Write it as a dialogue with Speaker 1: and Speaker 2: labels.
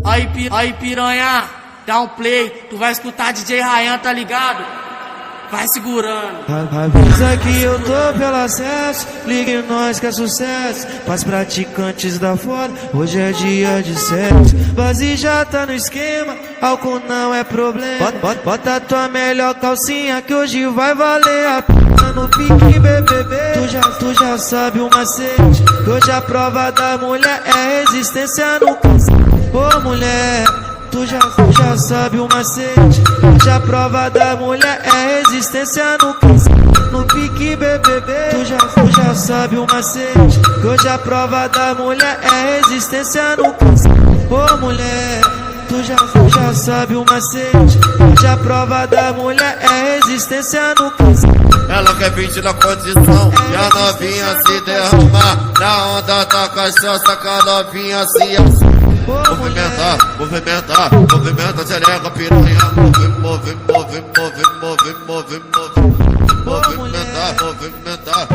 Speaker 1: Aí piranha, dá um play, tu vai escutar DJ Ryan, tá ligado? Vai segurando.
Speaker 2: Avisa que eu tô pelo acesso, ligue nós que é sucesso. Pras praticantes da fora, hoje é dia de sexo. Base já tá no esquema, álcool não é problema. Bota tua melhor calcinha que hoje vai valer a pena no pique BBB. Tu já sabe o macete, que hoje a prova da mulher é resistência no cacete. Ô mulher, tu já sabe o macete, hoje a prova da mulher é resistência no cacete. No pique BBB, tu já sabe o macete, que hoje a prova da mulher é resistência no cacete. Ô mulher, tu já sabe o macete, hoje a prova da mulher é resistência no cacete.
Speaker 3: Ela quer 20 na condição e a novinha se derramar. Na onda da cachaça que a novinha se movimenta, xereca, piranha. Movimenta.